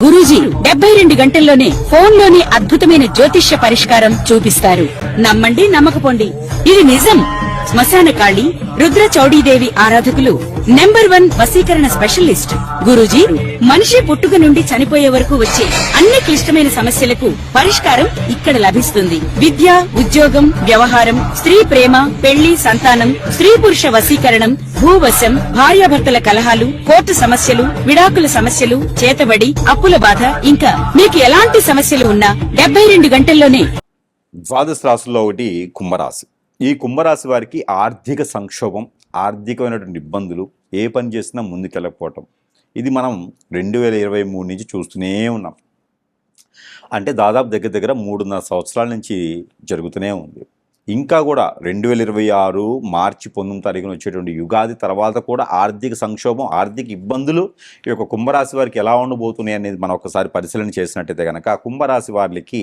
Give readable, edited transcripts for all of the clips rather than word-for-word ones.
గురూజీ 72 గంటల్లోనే ఫోన్లోని అద్భుతమైన జ్యోతిష్య పరిష్కారం చూపిస్తారు. నమ్మండి, నమ్మకపోండి, ఇది నిజం. శ్మశాన కాళి రుద్ర చౌడీదేవి ఆరాధకులు నంబర్ 1 వశీకరణ స్పెషలిస్ట్ గురూజీ. మనిషి పుట్టుక నుండి చనిపోయే వరకు వచ్చే అన్ని క్లిష్టమైన సమస్యలకు పరిష్కారం ఇక్కడ లభిస్తుంది. విద్య, ఉద్యోగం, వ్యవహారం, స్త్రీ ప్రేమ, పెళ్లి, సంతానం, స్త్రీ పురుష వశీకరణం, భూవశం, భార్యాభర్తల కలహాలు, కోర్టు సమస్యలు, విడాకుల సమస్యలు, చేతబడి, అప్పుల బాధ, ఇంకా మీకు ఎలాంటి సమస్యలు ఉన్నా 72 గంటల్లోనే. ద్వాదశ రాశుల్లో ఒకటి కుంభరాశి. ఈ కుంభరాశి వారికి ఆర్థిక సంక్షోభం, ఆర్థికమైనటువంటి ఇబ్బందులు, ఏ పని చేసినా ముందుకెళ్ళకపోవటం, ఇది మనం 2023 నుంచి చూస్తూనే ఉన్నాం. అంటే దాదాపు దగ్గర దగ్గర 3.5 సంవత్సరాల నుంచి జరుగుతూనే ఉంది. ఇంకా కూడా 2026 మార్చి 19 తారీఖున వచ్చేటువంటి యుగాది తర్వాత కూడా ఆర్థిక సంక్షోభం, ఆర్థిక ఇబ్బందులు ఈ యొక్క కుంభరాశి వారికి ఎలా ఉండబోతున్నాయి అనేది మనం ఒకసారి పరిశీలన చేసినట్టయితే కనుక, కుంభరాశి వారికి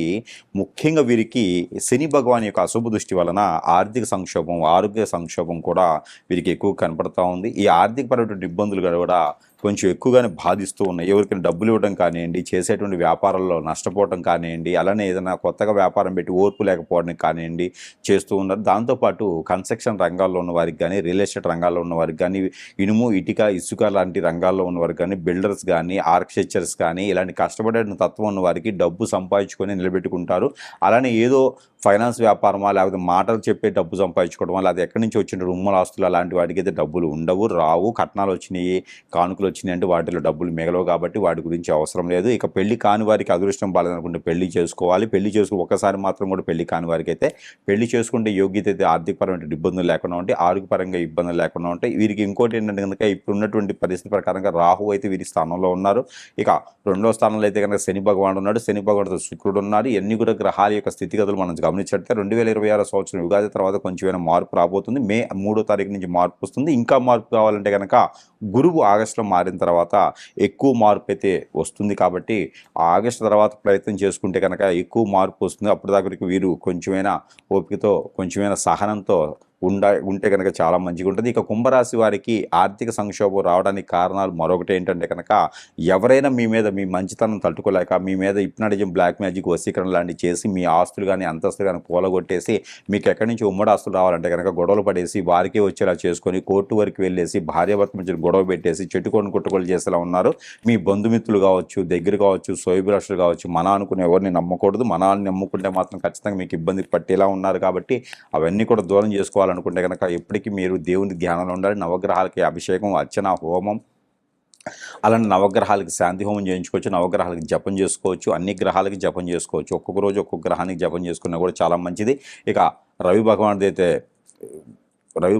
ముఖ్యంగా వీరికి శని భగవాన్ యొక్క అశుభ దృష్టి వలన ఆర్థిక సంక్షోభం, ఆరోగ్య సంక్షోభం కూడా వీరికి ఎక్కువ కనపడతా ఉంది. ఈ ఆర్థికపరమైన ఇబ్బందులు కూడా కొంచెం ఎక్కువగానే బాధిస్తూ ఉన్నాయి. ఎవరికైనా డబ్బులు ఇవ్వడం కానివ్వండి, చేసేటువంటి వ్యాపారాల్లో నష్టపోవడం కానివ్వండి, అలానే ఏదైనా కొత్తగా వ్యాపారం పెట్టి ఓర్పు లేకపోవడం కానివ్వండి చేస్తూ ఉన్నారు. దాంతోపాటు కన్స్ట్రక్షన్ రంగాల్లో ఉన్న వారికి కానీ, రియల్ ఎస్టేట్ రంగాల్లో ఉన్న వారికి కానీ, ఇనుము, ఇటుక, ఇసుక లాంటి రంగాల్లో ఉన్న వారికి కానీ, బిల్డర్స్ కానీ, ఆర్కిటెక్చర్స్ కానీ, ఇలాంటి కష్టపడే తత్వం ఉన్న వారికి డబ్బు సంపాదించుకొని నిలబెట్టుకుంటారు. అలానే ఏదో ఫైనాన్స్ వ్యాపారమా, లేకపోతే మాటలు చెప్పే డబ్బు సంపాదించుకోవడమా, లేకపోతే ఎక్కడి నుంచి వచ్చిన రుమ్మల ఆస్తులు అలాంటి వాటికి అయితే డబ్బులు ఉండవు, రావు. కట్నాలు వచ్చినాయి, కానుకలు వచ్చినాయి అంటే వాటిలో డబ్బులు మిగలవు, కాబట్టి వాటి గురించి అవసరం లేదు. ఇక పెళ్లి కాని వారికి అదృష్టం బాలేదనుకుంటే పెళ్లి చేసుకోవాలి. పెళ్లి చేసుకుని ఒకసారి మాత్రం కూడా పెళ్లి కాని వారికి అయితే పెళ్లి చేసుకుంటే యోగ్యత అయితే ఆర్థికపరమైన ఇబ్బందులు లేకుండా ఉంటాయి, ఆరోగ్యపరంగా ఇబ్బందులు లేకుండా ఉంటాయి. వీరికి ఇంకోటి ఏంటంటే కనుక ఇప్పుడు ఉన్నటువంటి పరిస్థితి ప్రకారంగా రాహు అయితే వీరి స్థానంలో ఉన్నారు. ఇక 2వ స్థానంలో అయితే కనుక శని భగవానుడు ఉన్నాడు, శని భగవానుడితో శుక్రుడు ఉన్నారు. ఇవన్నీ కూడా గ్రహాల యొక్క స్థితిగతులు మనం గమనించట్టే 2026 సంవత్సరం యుగాది తర్వాత కొంచెం మార్పు రాబోతుంది. మే 3వ తారీఖు నుంచి మార్పు వస్తుంది. ఇంకా మార్పు కావాలంటే కనుక గురువు ఆగస్టులో మారిన తర్వాత ఎక్కువ మార్పు అయితే వస్తుంది. కాబట్టి ఆగస్టు తర్వాత ప్రయత్నం చేసుకుంటే కనుక ఎక్కువ మార్పు వస్తుంది. అప్పుడు దగ్గరికి వీరు కొంచెమైనా ఓపికతో, కొంచెమైనా సహనంతో ఉంటే కనుక చాలా మంచిగా ఉంటుంది. ఇక కుంభరాశి వారికి ఆర్థిక సంక్షోభం రావడానికి కారణాలు మరొకటి ఏంటంటే కనుక, ఎవరైనా మీ మీద మీ మంచితనం తట్టుకోలేక మీ మీద హిప్నాటిజం, బ్లాక్ మ్యాజిక్, వశీకరణ లాంటివి చేసి మీ ఆస్తులు కానీ అంతస్తులు కానీ కూలగొట్టేసి మీకు ఎక్కడి నుంచి ఉమ్మడి ఆస్తులు రావాలంటే కనుక గొడవలు పడేసి వారికే వచ్చేలా చేసుకొని కోర్టు వరకు వెళ్ళేసి భార్యాభర్త మధ్య గొడవ పెట్టేసి చెట్టుకొని కుట్టుకోలు చేసేలా ఉన్నారు. మీ బంధుమిత్రులు కావచ్చు, దగ్గర కావచ్చు, సోయభిలాషులు కావచ్చు, మన అనుకుని ఎవరిని నమ్మకూడదు. మనల్ని నమ్ముకుంటే మాత్రం ఖచ్చితంగా మీకు ఇబ్బంది పట్టేలా ఉన్నారు. కాబట్టి అవన్నీ కూడా దూరం చేసుకోవాలి అనుకుంటే కనుక ఎప్పటికీ మీరు దేవుని ధ్యానంలో ఉండాలి. నవగ్రహాలకి అభిషేకం, అర్చన, హోమం, అలాంటి నవగ్రహాలకి శాంతి హోమం చేయించుకోవచ్చు, నవగ్రహాలకి జపం చేసుకోవచ్చు, అన్ని గ్రహాలకి జపం చేసుకోవచ్చు. ఒక్కొక్క రోజు ఒక్కొక్క గ్రహానికి జపం చేసుకున్నా కూడా చాలా మంచిది. ఇక రవి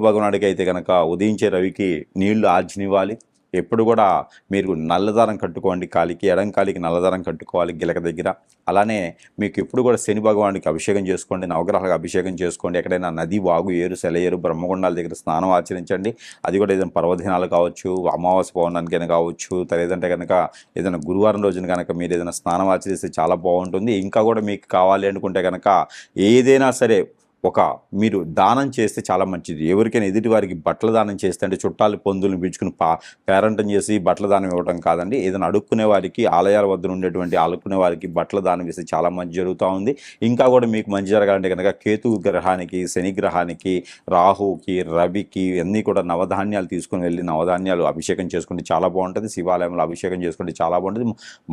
భగవానుడికి అయితే కనుక ఉదయించే రవికి నీళ్లు ఆర్జనివ్వాలి. ఎప్పుడు కూడా మీరు నల్లదారం కట్టుకోండి, కాలికి ఎడం కాలికి నల్లదారం కట్టుకోవాలి గిలక దగ్గర. అలానే మీకు ఎప్పుడు కూడా శని భగవానుడికి అభిషేకం చేసుకోండి, నవగ్రహాలకు అభిషేకం చేసుకోండి. ఎక్కడైనా నది, వాగు, ఏరు, సెలయేరు, బ్రహ్మగుండాల దగ్గర స్నానం ఆచరించండి. అది కూడా ఏదైనా పర్వదినాలు కావచ్చు, అమావాస్య పౌర్ణానికైనా కావచ్చు, లేదంటే కనుక ఏదైనా గురువారం రోజున కనుక మీరు ఏదైనా స్నానం ఆచరిస్తే చాలా బాగుంటుంది. ఇంకా కూడా మీకు కావాలి అనుకుంటే కనుక ఏదైనా సరే మీరు దానం చేస్తే చాలా మంచిది. ఎవరికైనా ఎదుటి వారికి బట్టల దానం చేస్తే, అంటే చుట్టాలు పొందులను పిలుచుకుని పేరంటం చేసి బట్టల దానం ఇవ్వడం కాదండి. ఏదైనా అడుక్కునే వారికి, ఆలయాల వద్ద ఉండేటువంటి అడుక్కునే వారికి బట్టల దానం ఇస్తే చాలా మంచి జరుగుతూ ఉంది. ఇంకా కూడా మీకు మంచి జరగాలంటే కనుక కేతు గ్రహానికి, శని గ్రహానికి, రాహుకి, రవికి అన్నీ కూడా నవధాన్యాలు తీసుకుని వెళ్ళి నవధాన్యాలు అభిషేకం చేసుకుంటే చాలా బాగుంటుంది. శివాలయంలో అభిషేకం చేసుకుంటే చాలా బాగుంటుంది.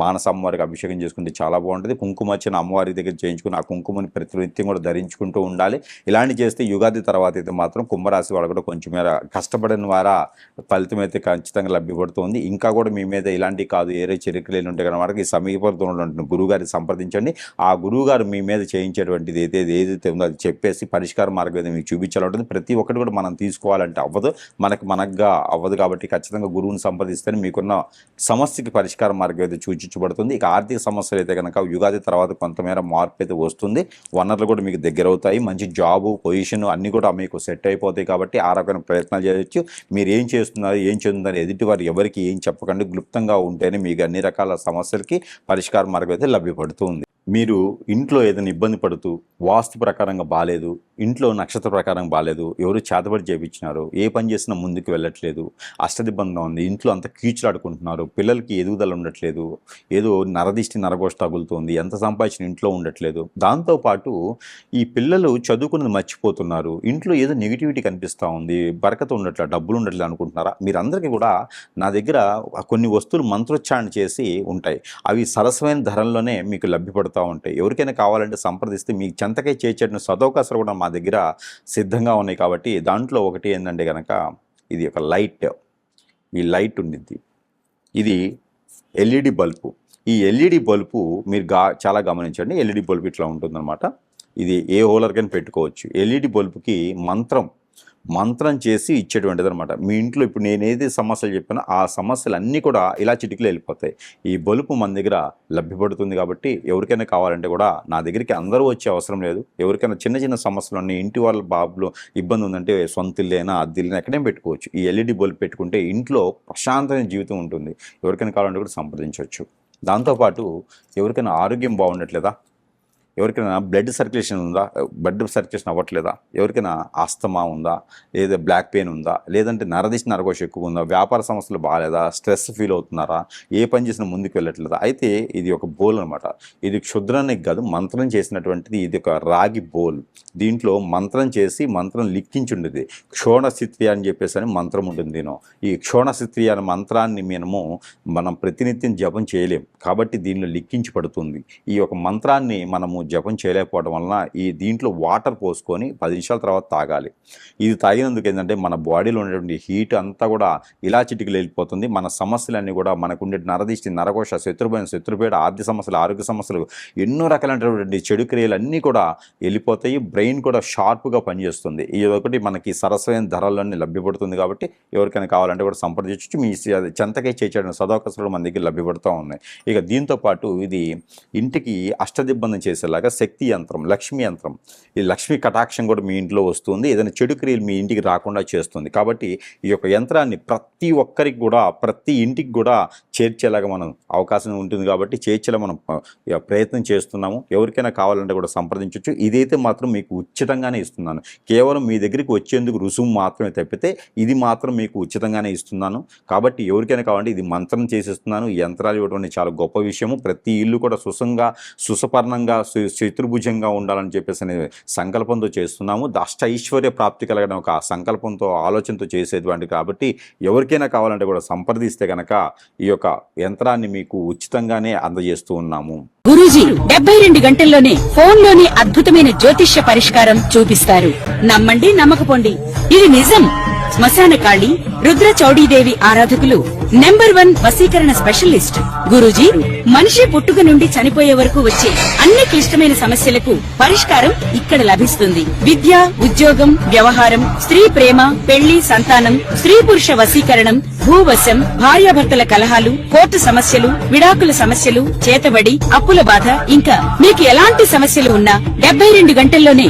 మానస అమ్మవారికి అభిషేకం చేసుకుంటే చాలా బాగుంటుంది. కుంకుమర్చన అమ్మవారి దగ్గర చేయించుకుని ఆ కుంకుమని ప్రతినిత్యం కూడా ధరించుకుంటూ ఉండాలి. ఇలాంటి చేస్తే యుగాది తర్వాత అయితే మాత్రం కుంభరాశి వాళ్ళు కూడా కొంచెం మేర కష్టపడిన వారా ఫలితం అయితే ఖచ్చితంగా లభ్యపడుతుంది. ఇంకా కూడా మీ మీద ఇలాంటి కాదు ఏరే చరిత్రలు ఉంటే కనుక ఈ సమీపంలో ఉన్నటువంటి గురువుగారిని సంప్రదించండి. ఆ గురువుగారు మీ మీద చేయించేటువంటిది ఏదైతే ఉందో అది చెప్పేసి పరిష్కార మార్గం అయితే మీకు చూపించాలి ఉంటుంది. ప్రతి ఒక్కటి కూడా మనం తీసుకోవాలంటే అవ్వదు, మనకుగా అవ్వదు. కాబట్టి ఖచ్చితంగా గురువుని సంప్రదిస్తేనే మీకున్న సమస్యకి పరిష్కార మార్గం అయితే సూచించబడుతుంది. ఇక ఆర్థిక సమస్యలు అయితే కనుక యుగాది తర్వాత కొంతమేర మార్పు అయితే వస్తుంది. వనరులు కూడా మీకు దగ్గర అవుతాయి. మంచి జాబు, పొజిషన్ అన్నీ కూడా మీకు సెట్ అయిపోతాయి. కాబట్టి ఆ రకమైన ప్రయత్నాలు చేయొచ్చు. మీరు ఏం చేస్తున్నారు, ఏం చెందుతున్నారు, ఎదుటి వారు ఎవరికి ఏం చెప్పకండి. క్లుప్తంగా ఉంటేనే మీకు అన్ని రకాల సమస్యలకి పరిష్కార మార్గం అయితే లభ్యపడుతుంది. మీరు ఇంట్లో ఏదైనా ఇబ్బంది పడుతూ వాస్తు ప్రకారంగా బాలేదు, ఇంట్లో నక్షత్ర ప్రకారం బాలేదు, ఎవరు చేతబడి చేయించినారు, ఏ పని చేసినా ముందుకు వెళ్ళట్లేదు, అష్టదిబ్బందిగా ఉంది, ఇంట్లో అంత కీచులాడుకుంటున్నారు, పిల్లలకి ఎదుగుదల ఉండట్లేదు, ఏదో నరదిష్టి నరగోష్ట తగులుతుంది, ఎంత సంపాదించిన ఇంట్లో ఉండట్లేదు, దాంతోపాటు ఈ పిల్లలు చదువుకున్నది మర్చిపోతున్నారు, ఇంట్లో ఏదో నెగిటివిటీ కనిపిస్తూ ఉంది, బరకత ఉండట్లేదు, డబ్బులు ఉండట్లేదు అనుకుంటున్నారా? మీరందరికీ కూడా నా దగ్గర కొన్ని వస్తువులు మంత్రోచ్చారణ చేసి ఉంటాయి. అవి సరసమైన ధరల్లోనే మీకు లభ్యపడుతూ ఉంటాయి. ఎవరికైనా కావాలంటే సంప్రదిస్తే మీకు చెంతకై చేర్చేట సదవకాశాలు కూడా మా దగ్గర సిద్ధంగా ఉన్నాయి. కాబట్టి దాంట్లో ఒకటి ఏంటంటే కనుక ఇది ఒక లైట్, ఈ లైట్ ఉండిద్ది, ఇది ఎల్ఈడి బల్బు. ఈ ఎల్ఈడి బల్బు మీరు చాలా గమనించండి. ఎల్ఈడి బల్బు ఇట్లా ఉంటుందన్నమాట. ఇది ఏ హోలర్కైనా పెట్టుకోవచ్చు. ఎల్ఈడి బల్బుకి మంత్రం చేసి ఇచ్చేటువంటిది అనమాట. మీ ఇంట్లో ఇప్పుడు నేను ఏది సమస్యలు చెప్పానో ఆ సమస్యలు అన్నీ కూడా ఇలా చిటికలు వెళ్ళిపోతాయి. ఈ బల్బు మన దగ్గర లభ్యపడుతుంది. కాబట్టి ఎవరికైనా కావాలంటే కూడా నా దగ్గరికి అందరూ వచ్చే అవసరం లేదు. ఎవరికైనా చిన్న చిన్న సమస్యలు ఉన్నాయి, ఇంటి వాళ్ళ బాబులో ఇబ్బంది ఉందంటే సొంత ఇల్లేనా అద్దె ఇల్లు ఎక్కడైనా పెట్టుకోవచ్చు. ఈ ఎల్ఈడి బల్బు పెట్టుకుంటే ఇంట్లో ప్రశాంతమైన జీవితం ఉంటుంది. ఎవరికైనా కావాలంటే కూడా సంప్రదించవచ్చు. దాంతోపాటు ఎవరికైనా ఆరోగ్యం బాగుండట్లేదా, ఎవరికైనా బ్లడ్ సర్క్యులేషన్ అవ్వట్లేదా, ఎవరికైనా ఆస్తమా ఉందా, లేదా బ్లాక్ పెయిన్ ఉందా, లేదంటే నరదిష్టి నరఘోష ఎక్కువ ఉందా, వ్యాపార సమస్యలు బాగాలేదా, స్ట్రెస్ ఫీల్ అవుతున్నారా, ఏ పని చేసినా ముందుకు వెళ్ళట్లేదా, అయితే ఇది ఒక బోల్ అనమాట. ఇది క్షుద్రానికి కాదు, మంత్రం చేసినటువంటిది. ఇది ఒక రాగి బోల్. దీంట్లో మంత్రం చేసి మంత్రం లిఖించుండేది. క్షోణస్థితి అని చెప్పేసి అని మంత్రం ఉంటుంది. ఈ క్షోణస్థితి అనే మంత్రాన్ని మనం ప్రతినిత్యం జపం చేయలేం. కాబట్టి దీనిలో లిఖించి పడుతుంది. ఈ యొక్క మంత్రాన్ని మనము జపం చేయలేకపోవడం వలన ఈ దీంట్లో వాటర్ పోసుకొని 10 నిమిషాల తర్వాత తాగాలి. ఇది తాగినందుకు ఏంటంటే మన బాడీలో ఉండేటువంటి హీట్ అంతా కూడా ఇలా చిటికలు వెళ్ళిపోతుంది. మన సమస్యలన్నీ కూడా మనకుండే నరదిష్టి నరఘోష శత్రుపేట ఆర్థిక సమస్యలు ఆరోగ్య సమస్యలు ఎన్నో రకాలైనటువంటి చెడు క్రియలు అన్నీ కూడా వెళ్ళిపోతాయి. బ్రెయిన్ కూడా షార్ప్గా పనిచేస్తుంది. ఇది ఒకటి మనకి సరసమైన ధరల్లోనే లభ్యపడుతుంది. కాబట్టి ఎవరికైనా కావాలంటే కూడా సంప్రదించవచ్చు. మీ చెంతకై చేర్చడం సదవకాశాలు మన దగ్గర లభ్యపడుతూ ఉన్నాయి. ఇక దీంతోపాటు ఇది ఇంటికి అష్టదిబ్బంది చేసేలాగా శక్తి యంత్రం, లక్ష్మీ యంత్రం. ఈ లక్ష్మీ కటాక్షం కూడా మీ ఇంట్లో వస్తుంది. ఏదైనా చెడు క్రియలు మీ ఇంటికి రాకుండా చేస్తుంది. కాబట్టి ఈ యొక్క యంత్రాన్ని ప్రతి ఒక్కరికి కూడా ప్రతి ఇంటికి కూడా చేర్చేలాగా మనం అవకాశం ఉంటుంది. కాబట్టి చేర్చేలా మనం ప్రయత్నం చేస్తున్నాము. ఎవరికైనా కావాలంటే కూడా సంప్రదించవచ్చు. ఇదైతే మాత్రం మీకు ఉచితంగానే ఇస్తున్నాను. కేవలం మీ దగ్గరికి వచ్చేందుకు రుసుము మాత్రమే తప్పితే ఇది మాత్రం మీకు ఉచితంగానే ఇస్తున్నాను. కాబట్టి ఎవరికైనా కావాలంటే ఇది మంత్రం చేసిస్తున్నాను. ఈ యంత్రాలు ఇవ్వడం చాలా గొప్ప విషయము. ప్రతి ఇల్లు కూడా సుసపర్ణంగా చతుర్భుజంగా ఉండాలని చెప్పేసి అనే సంకల్పంతో చేస్తున్నాము. అష్ట ఐశ్వర్య ప్రాప్తి కలిగిన ఒక సంకల్పంతో ఆలోచనతో చేసేటువంటి. కాబట్టి ఎవరికైనా కావాలంటే కూడా సంప్రదిస్తే కనుక ఈ యొక్క యంత్రాన్ని మీకు ఉచితంగానే అందజేస్తూ ఉన్నాము. గురూజీ 72 గంటల్లోనే ఫోన్లోని అద్భుతమైన జ్యోతిష్య పరిష్కారం చూపిస్తారు. నమ్మండి, నమ్మకపోండి, ఇది నిజం. శ్మశాన కాళి రుద్ర చౌడీదేవి ఆరాధకులు నెంబర్ 1 వశీకరణ స్పెషలిస్ట్. గురూజీ మనిషి పుట్టుక నుండి చనిపోయే వరకు వచ్చే అన్ని క్లిష్టమైన సమస్యలకు పరిష్కారం ఇక్కడ లభిస్తుంది. విద్య, ఉద్యోగం, వ్యవహారం, స్త్రీ ప్రేమ, పెళ్లి, సంతానం, స్త్రీ పురుష వశీకరణం, భూవశం, భార్యాభర్తల కలహాలు, కోర్టు సమస్యలు, విడాకుల సమస్యలు, చేతబడి, అప్పుల బాధ, ఇంకా మీకు ఎలాంటి సమస్యలు ఉన్నా 72 గంటల్లోనే